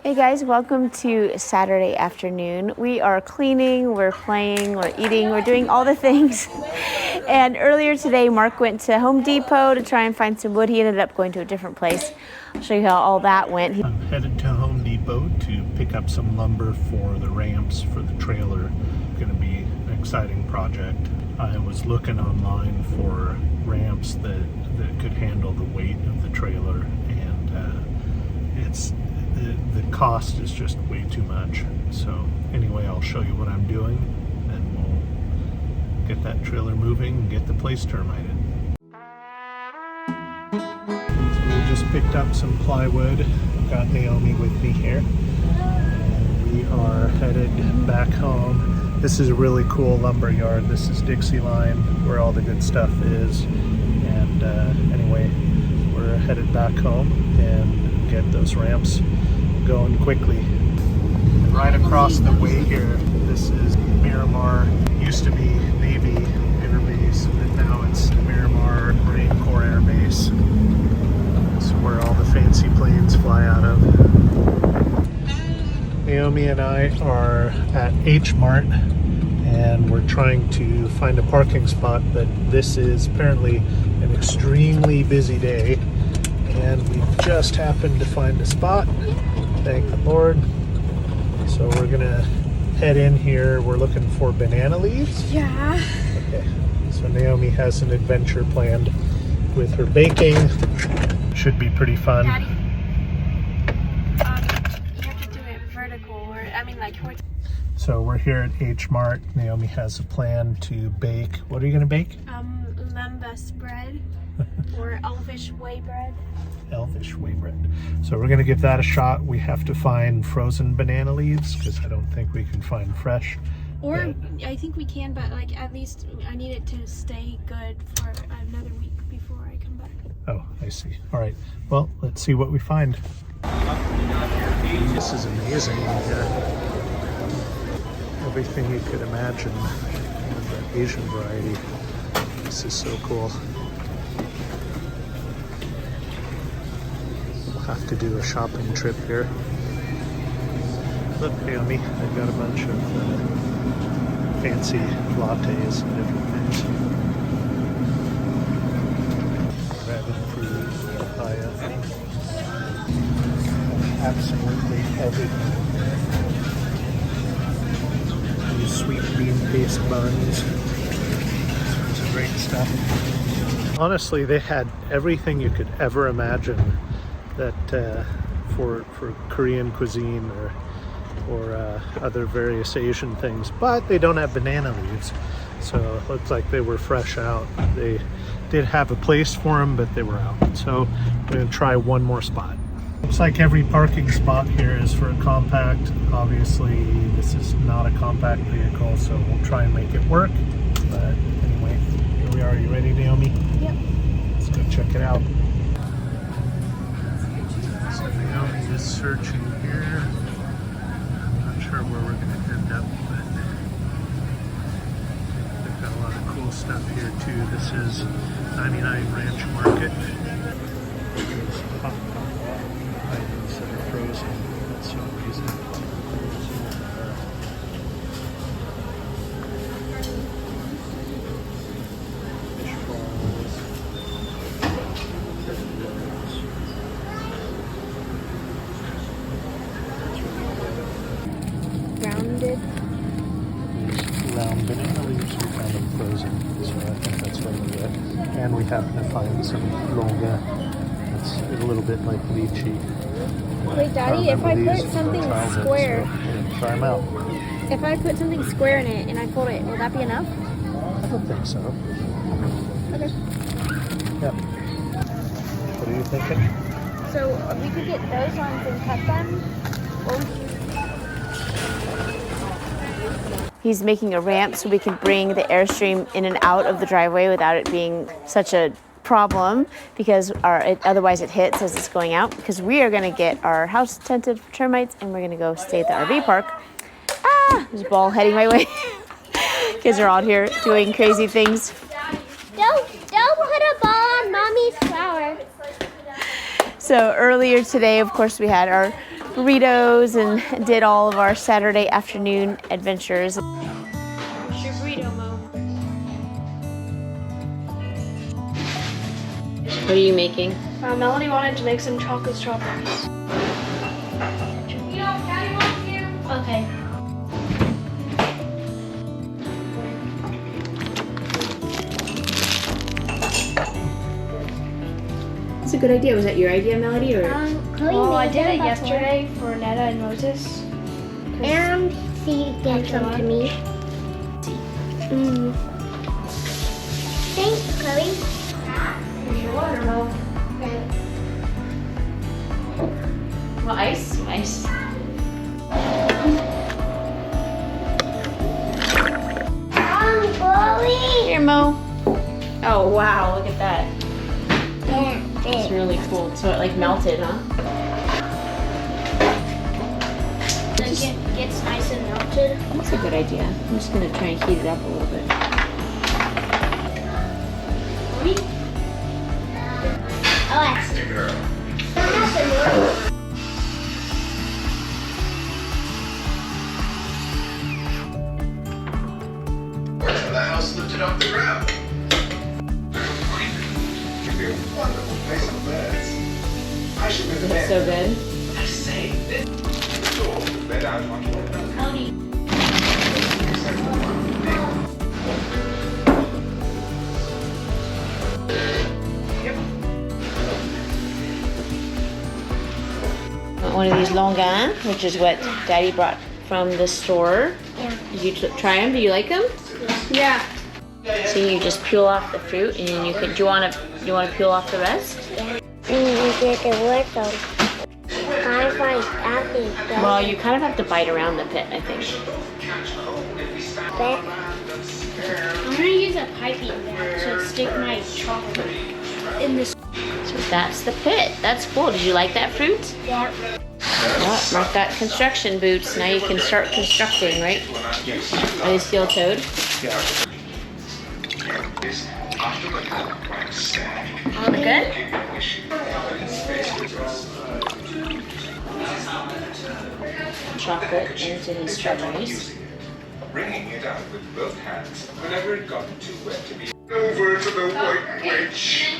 Hey guys, welcome to Saturday afternoon. We are cleaning, we're playing, we're eating, we're doing all the things. And earlier today, Marc went to Home Depot to try and find some wood. He ended up going to a different place. I'll show you how all that went. I'm headed to Home Depot to pick up some lumber for the ramps for the trailer. Going to be an exciting project. I was looking online for ramps that could handle the weight of the trailer, and the cost is just way too much. So anyway, I'll show you what I'm doing, and we'll get that trailer moving and get the place termited. So we just picked up some plywood. I've got Naomi with me here, and we are headed back home. This is a really cool lumber yard. This is Dixie Line, where all the good stuff is. And anyway, we're headed back home and get those ramps going quickly. And right across the way here, this is Miramar. It used to be Navy Air Base, but now it's Miramar Marine Corps Air Base. This is where all the fancy planes fly out of. Naomi and I are at H Mart, and we're trying to find a parking spot, but this is apparently an extremely busy day, and we just happened to find a spot. Thank the Lord. So we're gonna head in here. We're looking for banana leaves. Yeah. Okay. So Naomi has an adventure planned with her baking. Should be pretty fun. Daddy, you have to do it vertical, or like horizontal. So we're here at H Mart. Naomi has a plan to bake. What are you gonna bake? Lembas bread or elvish way bread. Elvish whey bread. So we're gonna give that a shot. We have to find frozen banana leaves because I don't think we can find fresh. Or I think we can, but at least I need it to stay good for another week before I come back. Oh, I see. All right. Well, let's see what we find. This is amazing in here. Everything you could imagine in the Asian variety. This is so cool. We'll have to do a shopping trip here. Look, Naomi, they've got a bunch of fancy lattes and different things. Rabbit fruit, papaya. Absolutely everything. These sweet bean paste buns. Some great stuff. Honestly, they had everything you could ever imagine that for Korean cuisine or other various Asian things, but they don't have banana leaves. So it looks like they were fresh out. They did have a place for them, but they were out. So we're gonna try one more spot. Looks like every parking spot here is for a compact. Obviously, this is not a compact vehicle, so we'll try and make it work. But anyway, here we are. You ready, Naomi? Yep. Let's go check it out. So Naomi is searching here. I'm not sure where we're going to end up, but they've got a lot of cool stuff here too. This is 99 Ranch Market. These hot items that are frozen. That's so amazing. Fish balls. Rounded. These round banana leaves, we found them frozen, so I think that's what we get. And we happen to find some longa. It's a little bit like lychee. Wait, Daddy, if I put something square, So try them out. if I put something square in it and I fold it, will that be enough? I don't think so. Okay. Yep. What are you thinking? So we could get those ones and cut them. Or He's making a ramp so we can bring the Airstream in and out of the driveway without it being such a problem, because otherwise it hits as it's going out, because we are going to get our house tented for termites, and we're going to go stay at the RV park. There's a ball heading my way. Kids are out here doing crazy things. don't put a ball on Mommy's flower. So earlier today, of course, we had our burritos and did all of our Saturday afternoon adventures. What's your burrito, Mo? What are you making? Melanie wanted to make some chocolate strawberries. Okay. That's a good idea. Was that your idea, Melody? Or Well, I did it yesterday for Netta and Moses. And she gave some to me. Thanks, Chloe. Here's your water, Mo. well, ice? Ice. Chloe. Here, Mo. Oh, wow. Look at that. It's Yeah, really cool. So it like melted, huh? it gets nice and melted. That's a good idea. I'm just going to try and heat it up a little bit. The house lifted off the ground. Give me a wonderful place of beds. I should make a That's bed. so good. I say this. So the bed out onto the balcony. Want one of these longan, which is what Daddy brought from the store. Yeah. Did you try them? Do you like them? Yeah. So you just peel off the fruit, and then you can. Do you want to peel off the rest? And you get the work on. I find happy. Well, you kind of have to bite around the pit, I think. I'm gonna use a piping bag to stick my chocolate in this. So that's the pit. That's cool. Did you like that fruit? Yeah. Well, Marc got construction boots. Now you can start constructing, right? Are they steel toed? Look good? Chocolate into these strawberries. Bringing it out with both hands whenever it got too wet to be. Over to the White Witch.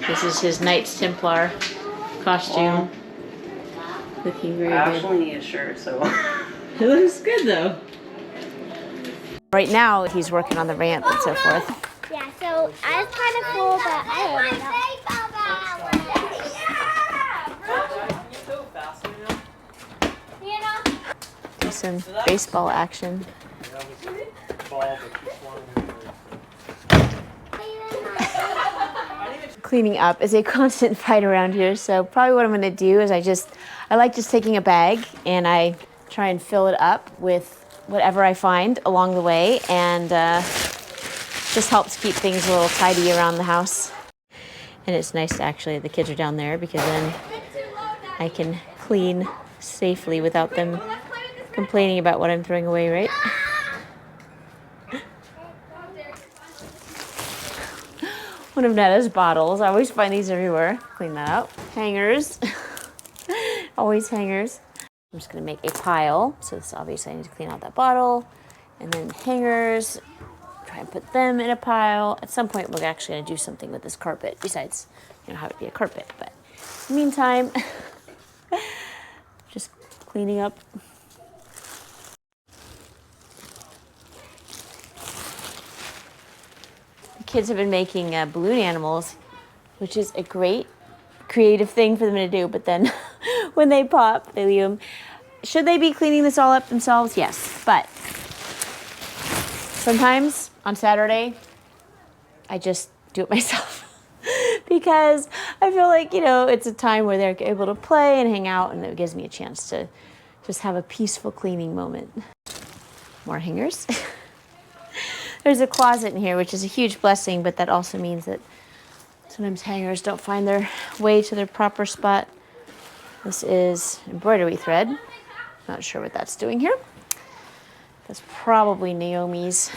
This is his Knights Templar costume. Looking very I good. actually need a shirt, so. It looks good though. Right now he's working on the ramp and so forth. Yeah, so I was kind of cool, but I don't know. Do some baseball action. Cleaning up is a constant fight around here, so probably what I'm gonna do is I like just taking a bag and I try and fill it up with whatever I find along the way, and just helps keep things a little tidy around the house. And it's nice to actually, the kids are down there, because then I can clean safely without them complaining about what I'm throwing away, right? One of Netta's bottles. I always find these everywhere. Clean that out. Hangers. Always hangers. I'm just gonna make a pile. So this obviously I need to clean out that bottle. And then hangers. Try and put them in a pile. At some point we're actually gonna do something with this carpet besides, have it be a carpet. But in the meantime, just cleaning up. Kids have been making balloon animals, which is a great creative thing for them to do, but then when they pop, they leave them. Should they be cleaning this all up themselves? Yes, but sometimes on Saturday, I just do it myself because I feel like, it's a time where they're able to play and hang out, and it gives me a chance to just have a peaceful cleaning moment. More hangers. There's a closet in here, which is a huge blessing, but that also means that sometimes hangers don't find their way to their proper spot. This is embroidery thread. Not sure what that's doing here. That's probably Naomi's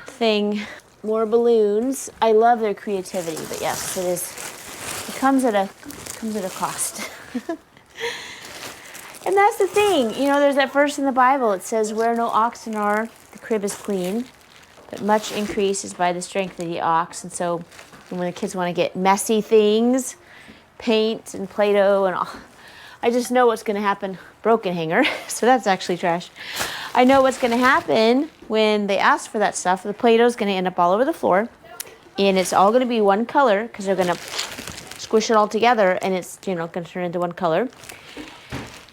thing. More balloons. I love their creativity, but yes, it is It comes at a cost. And that's the thing, you know, there's that verse in the Bible. It says, where no oxen are, the crib is clean, but much increase is by the strength of the ox. And so when the kids want to get messy things, paint and Play-Doh and all, I just know what's going to happen. Broken hanger, so that's actually trash. I know what's going to happen when they ask for that stuff. The Play-Doh is going to end up all over the floor, and it's all going to be one color because they're going to squish it all together, and it's, you know, going to turn into one color.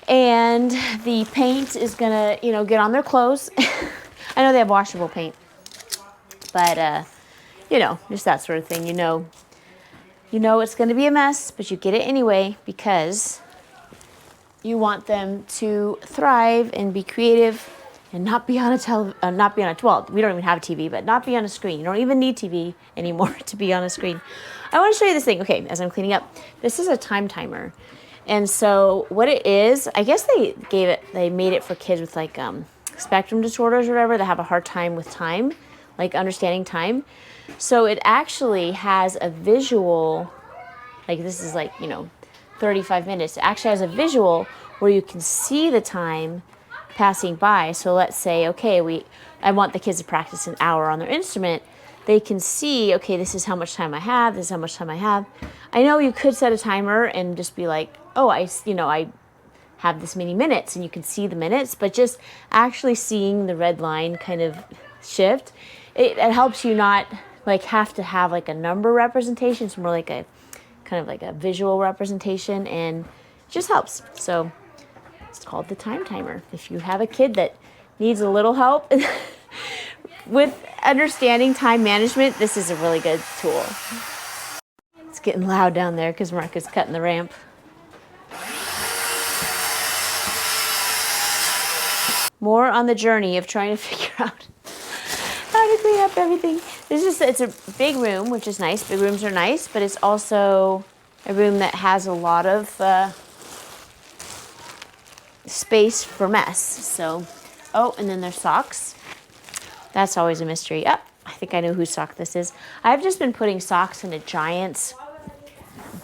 And the paint is going to, you know, get on their clothes. I know they have washable paint, but you know, just that sort of thing. You know it's going to be a mess, but you get it anyway because you want them to thrive and be creative and not be on a well, we don't even have a TV, but not be on a screen. You don't even need TV anymore to be on a screen. I want to show you this thing. Okay, as I'm cleaning up, this is a time timer. And so what it is, I guess they made it for kids with like spectrum disorders or whatever that have a hard time with time, like understanding time. So it actually has a visual, like this is like, you know, 35 minutes. It actually has a visual where you can see the time passing by. So let's say, okay, I want the kids to practice an hour on their instrument. They can see, okay, this is how much time I have. This is how much time I have. I know you could set a timer and just be like, oh, I have this many minutes, and you can see the minutes, but just actually seeing the red line kind of shift, it helps you not like have to have like a number representation. It's more like a kind of like a visual representation, and it just helps. So it's called the time timer. If you have a kid that needs a little help with understanding time management, this is a really good tool. It's getting loud down there because Marc is cutting the ramp. More on the journey of trying to figure out how to clean up everything. It's a big room, which is nice. Big rooms are nice, but it's also a room that has a lot of space for mess. So, oh, and then there's socks. That's always a mystery. Oh, I think I know whose sock this is. I've just been putting socks in a giant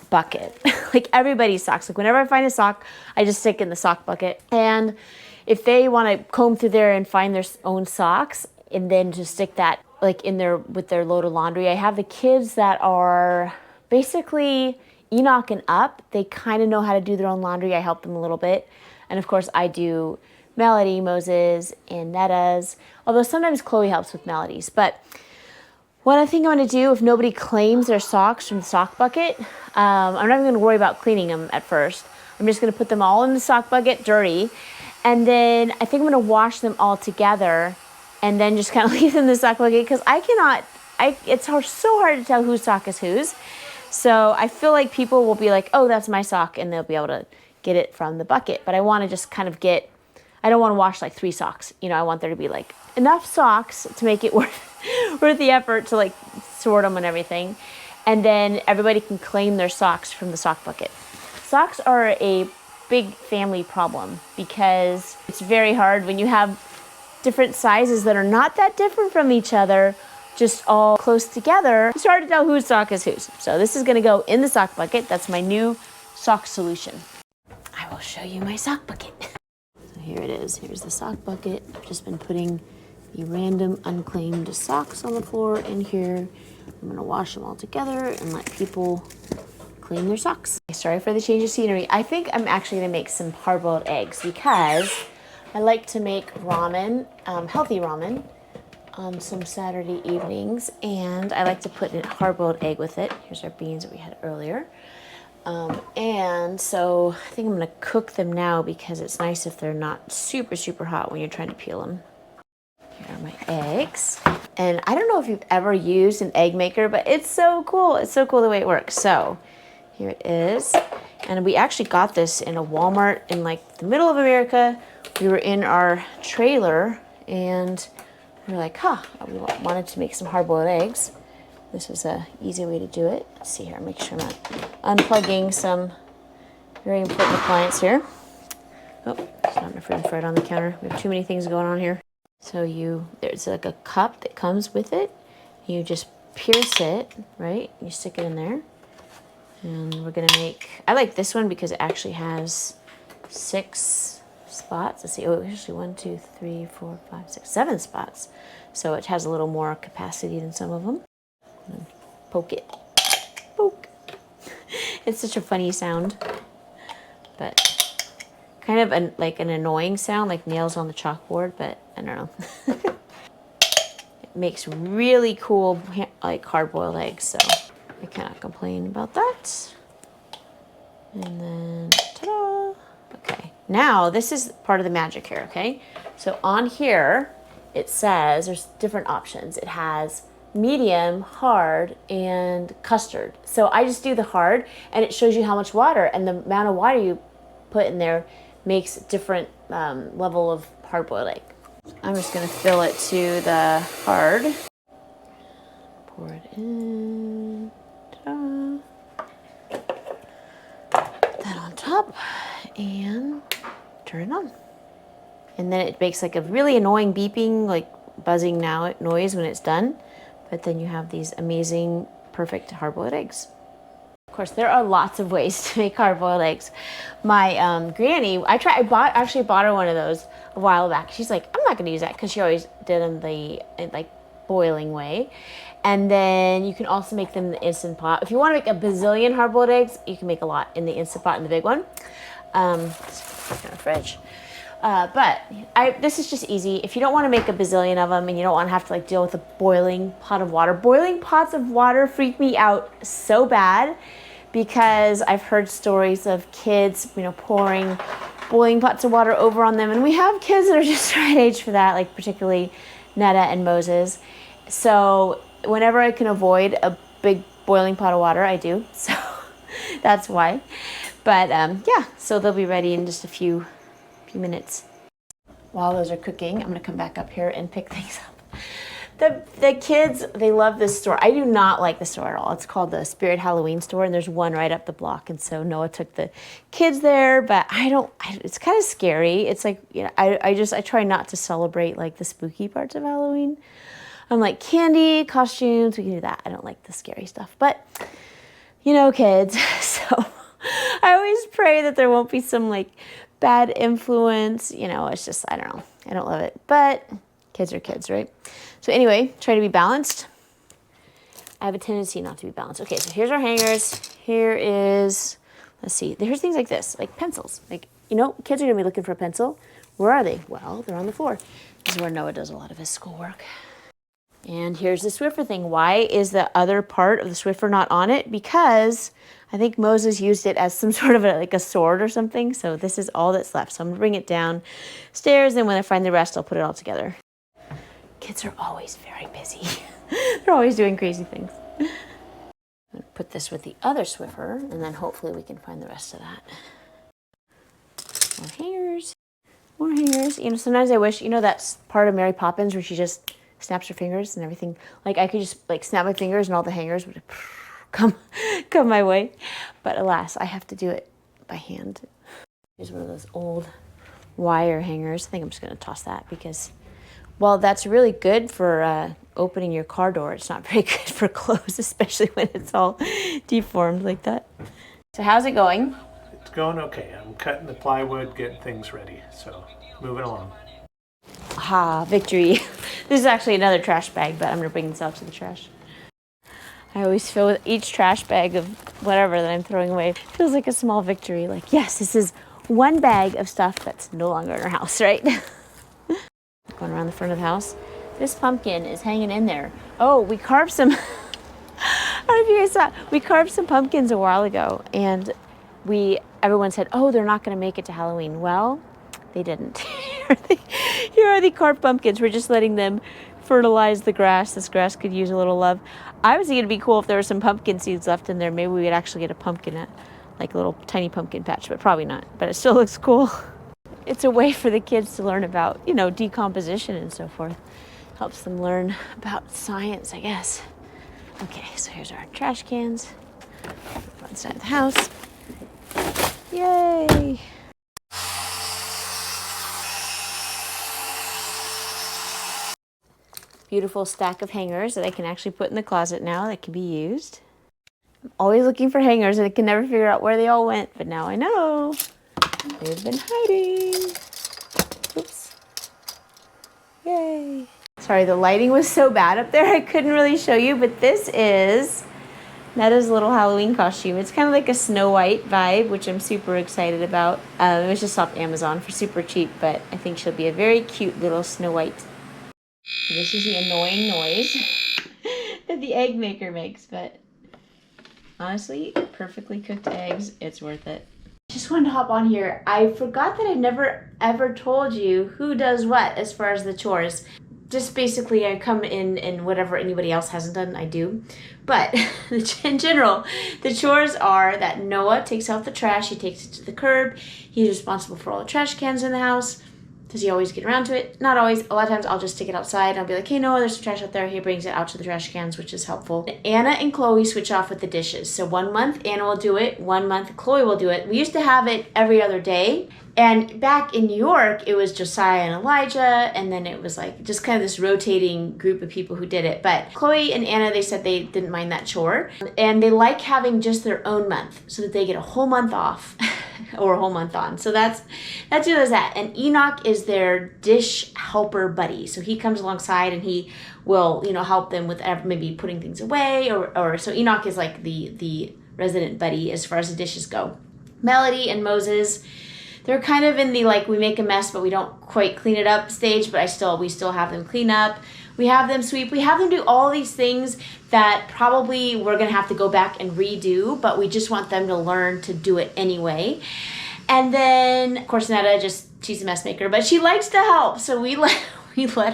bucket. Like everybody's socks. Like whenever I find a sock, I just stick in the sock bucket. And if they want to comb through there and find their own socks and then just stick that like in there with their load of laundry. I have the kids that are basically Enoch and up. They kind of know how to do their own laundry. I help them a little bit. And of course I do Melody, Moses, and Netta's. Although sometimes Chloe helps with Melody's. But what I think I'm going to do, if nobody claims their socks from the sock bucket, I'm not even going to worry about cleaning them at first. I'm just going to put them all in the sock bucket, dirty. And then I think I'm going to wash them all together and then just kind of leave them in the sock bucket because it's so hard to tell whose sock is whose. So I feel like people will be like, oh, that's my sock, and they'll be able to get it from the bucket. But I want to just kind of I don't want to wash like 3 socks. You know, I want there to be like enough socks to make it worth the effort to like sort them and everything. And then everybody can claim their socks from the sock bucket. Socks are a big family problem because it's very hard when you have different sizes that are not that different from each other, just all close together. It's hard to tell whose sock is whose. So this is going to go in the sock bucket. That's my new sock solution. I will show you my sock bucket. So here it is. Here's the sock bucket. I've just been putting the random unclaimed socks on the floor in here. I'm going to wash them all together and let people clean their socks. Sorry for the change of scenery. I think I'm actually going to make some hard-boiled eggs because I like to make ramen, healthy ramen, on some Saturday evenings, and I like to put a hard-boiled egg with it. Here's our beans that we had earlier. And so I think I'm going to cook them now because it's nice if they're not super, super hot when you're trying to peel them. Here are my eggs. And I don't know if you've ever used an egg maker, but it's so cool. It's so cool the way it works. So here it is. And we actually got this in a Walmart in like the middle of America. We were in our trailer and we were like, we wanted to make some hard-boiled eggs. This was an easy way to do it. Let's see here, make sure I'm not unplugging some very important appliance here. Oh, there's not enough room for it on the counter. We have too many things going on here. So there's like a cup that comes with it. You just pierce it, right? You stick it in there. And we're gonna make, I like this one because it actually has 6 spots. Let's see, oh, actually 1, 2, 3, 4, 5, 6, 7 spots. So it has a little more capacity than some of them. Poke it, poke. It's such a funny sound, but kind of like an annoying sound, like nails on the chalkboard, but I don't know. It makes really cool, like hard-boiled eggs, so I cannot complain about that. And then, ta-da! Okay, now this is part of the magic here, okay? So on here, it says there's different options. It has medium, hard, and custard. So I just do the hard, and it shows you how much water, and the amount of water you put in there makes different level of hard-boiled egg. I'm just gonna fill it to the hard. Pour it in. Ta-da. Put that on top and turn it on. And then it makes like a really annoying beeping, like buzzing noise when it's done. But then you have these amazing, perfect hard-boiled eggs. Of course, there are lots of ways to make hard-boiled eggs. My granny, I bought her one of those a while back. She's like, I'm not gonna use that because she always did them the like boiling way. And then you can also make them in the Instant Pot. If you want to make a bazillion hard-boiled eggs, you can make a lot in the Instant Pot, in the big one. Let's put it in the fridge. But this is just easy. If you don't want to make a bazillion of them and you don't want to have to like deal with a boiling pot of water. Boiling pots of water freak me out so bad because I've heard stories of kids, pouring boiling pots of water over on them. And we have kids that are just the right age for that, like particularly Netta and Moses. So whenever I can avoid a big boiling pot of water, I do. So that's why. But yeah, so they'll be ready in just a few minutes. While those are cooking, I'm gonna come back up here and pick things up. The kids, they love this store. I do not like the store at all. It's called the Spirit Halloween store, and there's one right up the block. And so Noah took the kids there, but it's kind of scary. It's like, I try not to celebrate like the spooky parts of Halloween. I'm like, candy, costumes, we can do that. I don't like the scary stuff, but kids. So I always pray that there won't be some like bad influence. It's just, I don't know. I don't love it, but kids are kids, right? So anyway, try to be balanced. I have a tendency not to be balanced. Okay, so here's our hangers. Here is, let's see, there's things like this, like pencils. Like, kids are gonna be looking for a pencil. Where are they? Well, they're on the floor. This is where Noah does a lot of his schoolwork. And here's the Swiffer thing. Why is the other part of the Swiffer not on it? Because I think Moses used it as some sort of like a sword or something. So this is all that's left. So I'm gonna bring it downstairs, and when I find the rest, I'll put it all together. Kids are always very busy. They're always doing crazy things. I'm gonna put this with the other Swiffer, and then hopefully we can find the rest of that. More hangers. More hangers. Sometimes I wish, that's part of Mary Poppins where she just snaps her fingers and everything. Like I could just like snap my fingers and all the hangers would come my way. But alas, I have to do it by hand. Here's one of those old wire hangers. I think I'm just gonna toss that because, well, that's really good for opening your car door. It's not very good for clothes, especially when it's all deformed like that. So how's it going? It's going okay. I'm cutting the plywood, getting things ready. So moving along. Ah, victory. This is actually another trash bag, but I'm gonna bring this out to the trash. I always feel with each trash bag of whatever that I'm throwing away, it feels like a small victory. Like, yes, this is one bag of stuff that's no longer in our house, right? Going around the front of the house. This pumpkin is hanging in there. Oh, we carved some, I don't know if you guys saw, we carved some pumpkins a while ago, and everyone said, oh, they're not gonna make it to Halloween. Well, they didn't. Here are the carved pumpkins. We're just letting them fertilize the grass. This grass could use a little love. I was thinking it'd be cool if there were some pumpkin seeds left in there. Maybe we would actually get a pumpkin, like a little tiny pumpkin patch, but probably not. But it still looks cool. It's a way for the kids to learn about, decomposition and so forth. Helps them learn about science, I guess. Okay, so here's our trash cans. One side of the house. Yay! Beautiful stack of hangers that I can actually put in the closet now that can be used. I'm always looking for hangers and I can never figure out where they all went, but now I know. They've been hiding. Oops. Yay. Sorry, the lighting was so bad up there I couldn't really show you, but this is Netta's little Halloween costume. It's kind of like a Snow White vibe, which I'm super excited about. It was just off Amazon for super cheap, but I think she'll be a very cute little Snow White. This is the annoying noise that the egg maker makes, but honestly, perfectly cooked eggs, it's worth it. Just wanted to hop on here. I forgot that I never ever told you who does what as far as the chores. Just basically I come in and whatever anybody else hasn't done, I do. But in general, the chores are that Noah takes out the trash, he takes it to the curb, he's responsible for all the trash cans in the house. Does he always get around to it? Not always. A lot of times I'll just take it outside. I'll be like, hey, Noah, there's some trash out there. He brings it out to the trash cans, which is helpful. Anna and Chloe switch off with the dishes. So 1 month Anna will do it, 1 month Chloe will do it. We used to have it every other day. And back in New York, it was Josiah and Elijah, and then it was like just kind of this rotating group of people who did it. But Chloe and Anna, they said they didn't mind that chore. And they like having just their own month so that they get a whole month off or a whole month on. So that's who does that. And Enoch is their dish helper buddy. So he comes alongside and he will, help them with maybe putting things away or so Enoch is like the resident buddy as far as the dishes go. Melody and Moses, they're kind of in the we make a mess but we don't quite clean it up stage, but we still have them clean up. We have them sweep. We have them do all these things that probably we're going to have to go back and redo, but we just want them to learn to do it anyway. And then, of course, Netta, she's a mess maker, but she likes to help, so we let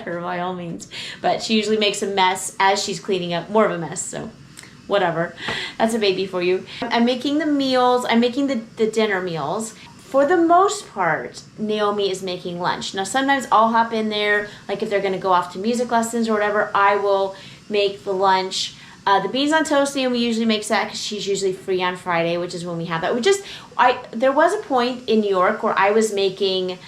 her by all means. But she usually makes a mess as she's cleaning up, more of a mess, so whatever. That's a baby for you. I'm making the meals. I'm making the dinner meals. For the most part, Naomi is making lunch. Now, sometimes I'll hop in there, like if they're going to go off to music lessons or whatever, I will make the lunch. The beans on toast, Naomi usually makes that because she's usually free on Friday, which is when we have that. There was a point in New York where I was making,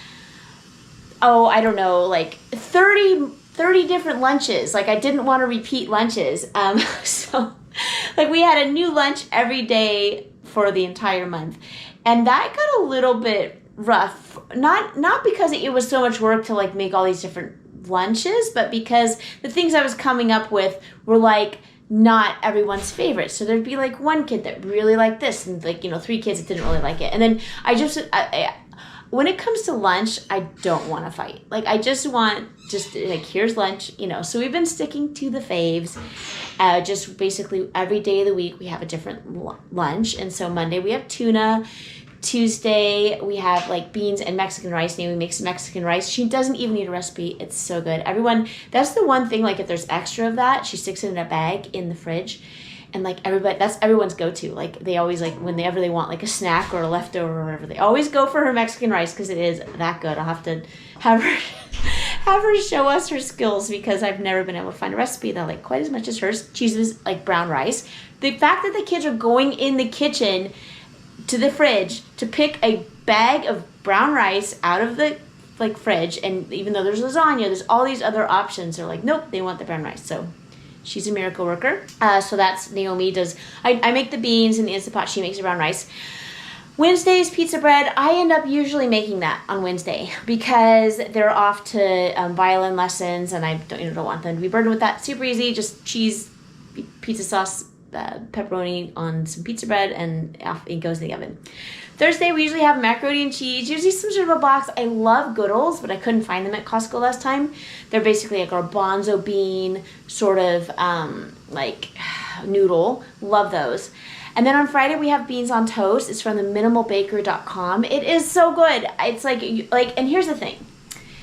30 different lunches. I didn't want to repeat lunches. So, we had a new lunch every day for the entire month. And that got a little bit rough, not because it was so much work to make all these different lunches, but because the things I was coming up with were not everyone's favorite. So there'd be one kid that really liked this and 3 kids that didn't really like it. And then when it comes to lunch, I don't want to fight. I just want here's lunch, So we've been sticking to the faves. Just basically every day of the week we have a different lunch. And so Monday we have tuna. Tuesday we have beans and Mexican rice. Naomi makes Mexican rice. She doesn't even need a recipe. It's so good. That's the one thing, if there's extra of that, she sticks it in a bag in the fridge. And everybody, that's everyone's go-to. They always whenever they want a snack or a leftover or whatever, they always go for her Mexican rice because it is that good. I'll have to have her show us her skills because I've never been able to find a recipe that I like quite as much as hers. She uses brown rice. The fact that the kids are going in the kitchen to the fridge to pick a bag of brown rice out of the fridge, and even though there's lasagna, there's all these other options. They're nope, they want the brown rice. So she's a miracle worker. So that's Naomi does. I make the beans in the Instant Pot. She makes the brown rice. Wednesday's pizza bread. I end up usually making that on Wednesday because they're off to violin lessons, and I don't want them to be burdened with that. Super easy, just cheese, pizza sauce, pepperoni on some pizza bread, and off it goes in the oven. Thursday, we usually have macaroni and cheese, usually some sort of a box. I love Goodles, but I couldn't find them at Costco last time. They're basically a garbanzo bean sort of noodle. Love those. And then on Friday, we have beans on toast. It's from the minimalbaker.com. It is so good. It's and here's the thing.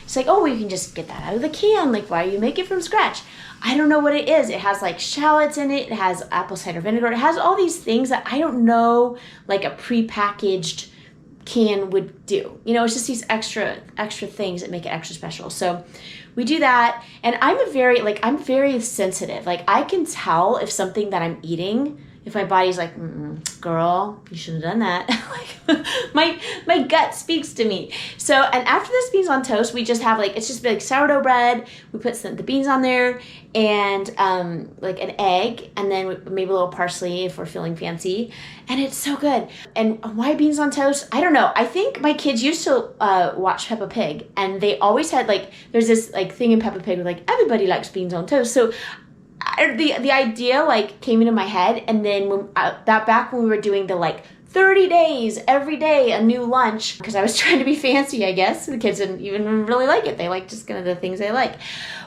It's you can just get that out of the can. Why you make it from scratch? I don't know what it is. It has shallots in it. It has apple cider vinegar. It has all these things that I don't know a prepackaged can would do. It's just these extra things that make it extra special. So we do that. And I'm very sensitive. I can tell if something that I'm eating if my body's like, girl, you shouldn't have done that. Like my gut speaks to me. So, and after this beans on toast, we just have like, it's just like sourdough bread. We put the beans on there and like an egg, and then maybe a little parsley if we're feeling fancy. And it's so good. And why beans on toast? I don't know. I think my kids used to watch Peppa Pig, and they always had like, there's this like thing in Peppa Pig where like everybody likes beans on toast. So the idea like came into my head, and then when back when we were doing the like 30 days, every day a new lunch, because I was trying to be fancy, I guess. The kids didn't even really like it. They like just kind of the things they like.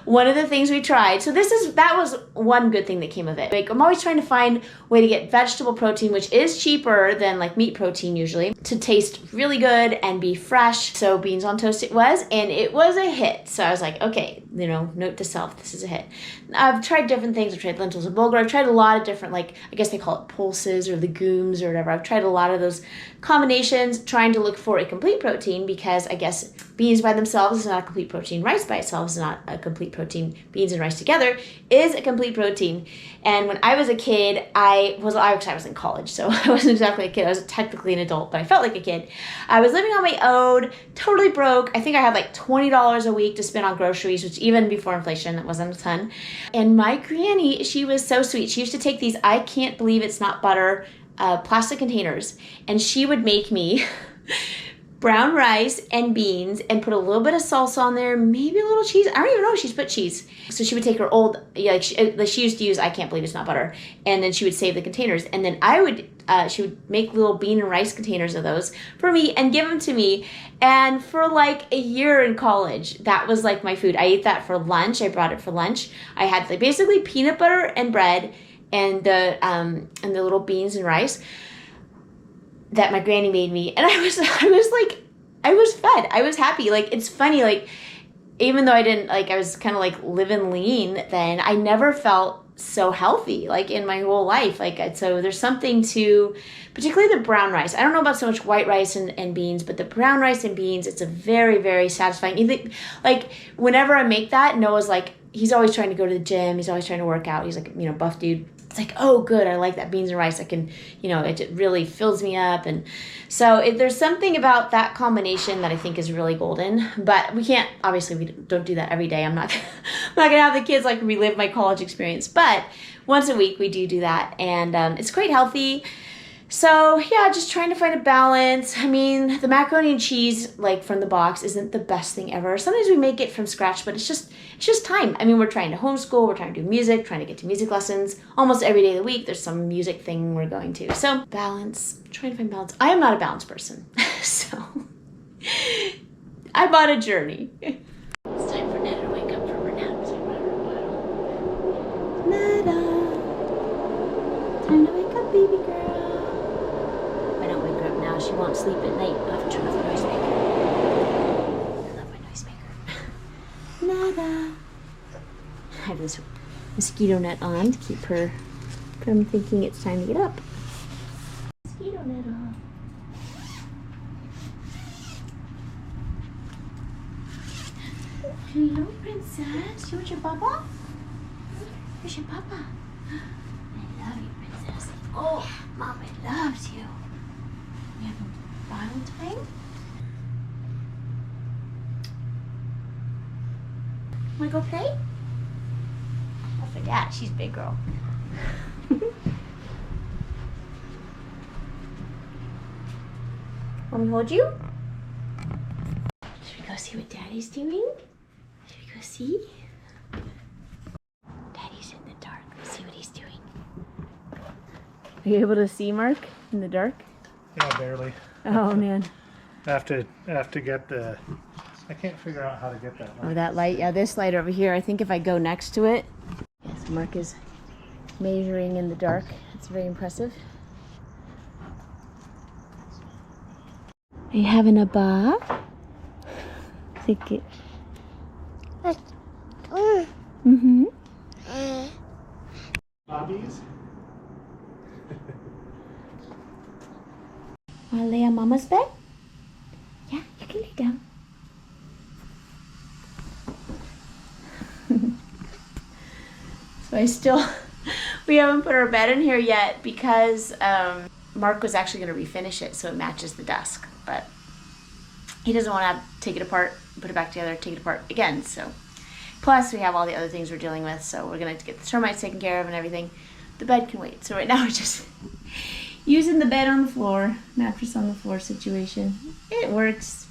One of the things we tried, so that was one good thing that came of it. Like, I'm always trying to find a way to get vegetable protein, which is cheaper than like meat protein usually, to taste really good and be fresh. So beans on toast it was, and it was a hit. So I was like, okay, note to self, this is a hit. I've tried different things. I've tried lentils and bulgur. I've tried a lot of different, like, I guess they call it pulses or legumes or whatever. I've tried a lot of those combinations, trying to look for a complete protein, because I guess beans by themselves is not a complete protein. Rice by itself is not a complete protein. Beans and rice together is a complete protein. And when I was a kid, I was in college, so I wasn't exactly a kid. I was technically an adult, but I felt like a kid. I was living on my own, totally broke. I think I had like $20 a week to spend on groceries, which even before inflation, that wasn't a ton. And my granny, she was so sweet. She used to take these, I can't believe it's not butter, plastic containers, and she would make me brown rice and beans and put a little bit of salsa on there, maybe a little cheese. I don't even know if she's put cheese. So she would take her old, she used to use, I can't believe it's not butter, and then she would save the containers. And then she would make little bean and rice containers of those for me and give them to me. And for like a year in college, that was like my food. I ate that for lunch. I brought it for lunch. I had like basically peanut butter and bread and the little beans and rice that my granny made me, and I was fed. I was happy. Like, it's funny, like, even though I didn't, like, I was kind of like living lean then, I never felt so healthy, like, in my whole life. Like, so there's something to, particularly the brown rice. I don't know about so much white rice and beans, but the brown rice and beans, it's a very, very satisfying. Like, whenever I make that, Noah's like, he's always trying to go to the gym. He's always trying to work out. He's like, buff dude. It's like, oh, good, I like that beans and rice. I can, it really fills me up. And so there's something about that combination that I think is really golden. But we don't do that every day. I'm not going to have the kids like relive my college experience. But once a week we do that. And it's quite healthy. So yeah, just trying to find a balance. I mean, the macaroni and cheese, like from the box, isn't the best thing ever. Sometimes we make it from scratch, but it's just time. I mean, we're trying to homeschool, we're trying to do music, trying to get to music lessons. Almost every day of the week, there's some music thing we're going to. So balance, trying to find balance. I am not a balanced person, so I'm on a journey. It's time for Netta to wake up from her nap. So Netta, time to wake up, baby girl. She won't sleep at night. I'll have to turn off the noisemaker. I love my noisemaker. Nada. I have this mosquito net on to keep her from thinking it's time to get up. Mosquito net on. Hello, princess. You want your bubble? Here's your papa. I love you, princess. Oh, Mama loves you. You have a bottle time? Wanna go play? I forgot, she's a big girl. Want me to hold you? Should we go see what Daddy's doing? Should we go see? Daddy's in the dark. Let's see what he's doing. Are you able to see Mark in the dark? Yeah, barely. Oh man. I have to get the, I can't figure out how to get that light. Oh, that light. Yeah, this light over here. I think if I go next to it. Yes, Mark is measuring in the dark. It's very impressive. Are you having a bath? Think it. Mm-hmm. Hobbies? Want to lay on Mama's bed? Yeah, you can lay down. So We haven't put our bed in here yet because Marc was actually going to refinish it so it matches the desk, but he doesn't want to take it apart, put it back together, take it apart again. So, plus we have all the other things we're dealing with, so we're going to get the termites taken care of and everything. The bed can wait. So right now we're just using the bed on the floor, mattress on the floor situation. It works.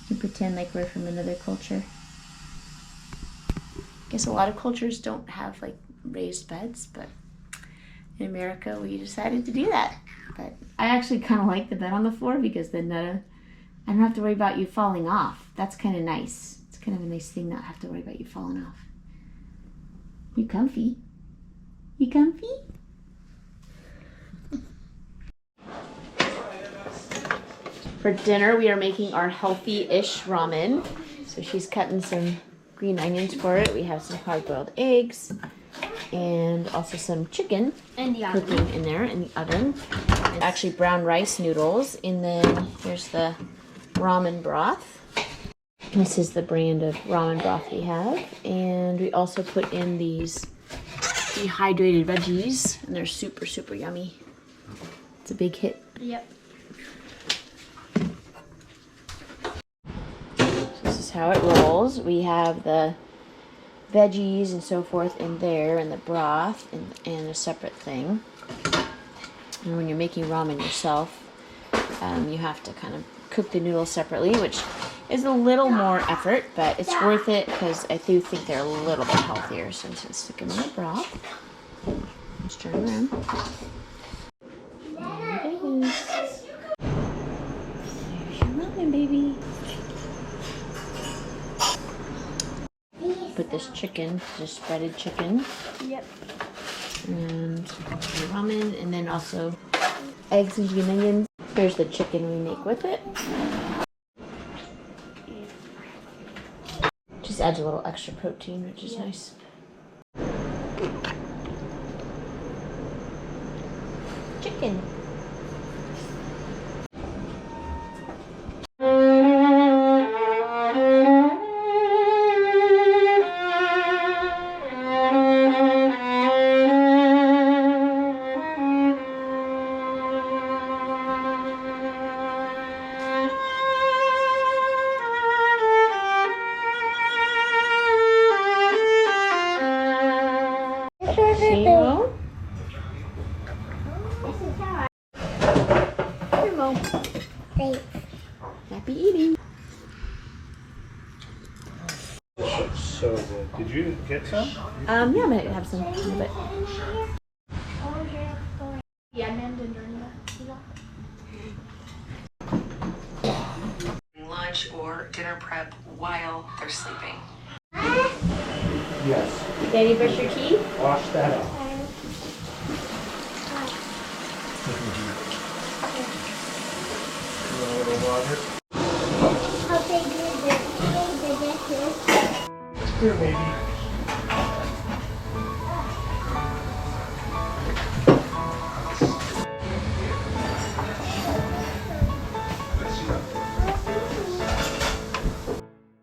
You can pretend like we're from another culture. I guess a lot of cultures don't have like raised beds, but in America we decided to do that. But I actually kind of like the bed on the floor because then I don't have to worry about you falling off. That's kind of nice. It's kind of a nice thing not have to worry about you falling off. You comfy? You comfy? For dinner we are making our healthy-ish ramen. So she's cutting some green onions for it. We have some hard-boiled eggs and also some chicken cooking in there in the oven. And actually brown rice noodles. And then here's the ramen broth. This is the brand of ramen broth we have. And we also put in these dehydrated veggies, and they're super, super yummy. It's a big hit. Yep. This is how it rolls. We have the veggies and so forth in there, and the broth and a separate thing. And when you're making ramen yourself, you have to kind of cook the noodles separately, which is a little more effort, but it's worth it because I do think they're a little bit healthier. So I'm just gonna stick them in the broth. Just turn around. There it is. There's your ramen, baby. Put this chicken, just breaded chicken. Yep. And the ramen, and then also eggs and green onions. Here's the chicken we make with it. Just adds a little extra protein, which is nice. Chicken. Happy eating. So good. Did you get some? Yeah, I'm gonna have some. But lunch or dinner prep while they're sleeping. Yes. Daddy, brush your teeth. Wash that up. A little water. How big is it? Here, baby.